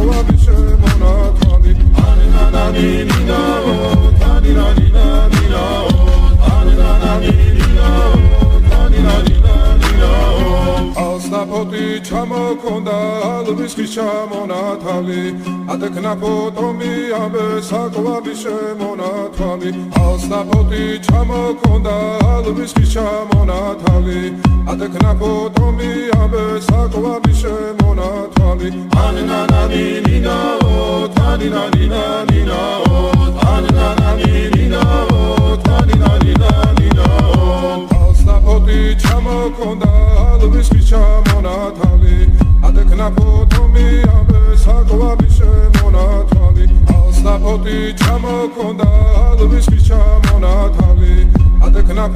საკვები შემონათვალი ანანანინინაო თანინანინანინაო ანანანინინაო თანინანინანინაო ალსნაფოთი ჩამოქონდა ალვის ხის ჩამონათალი ადექნა ფოტომი ამე საკვები შემონათვალი ალსნაფოთი ჩამოქონდა ალვის ხის ჩამონათალი ადექნა ფოტომი ამე საკვები შემონათვალი ანანანინინაო თანინანინანინაო ანანანინინაო თანინანინანინაო ალსნაფოთი ჩამოქონდა ალვის ხის ჩამონათალი ადექნა ფოტომი ამე საკვები შემონათვალი ალსნაფოთი ჩამოქონდა ალვის ხის ჩამონათალი ადექნა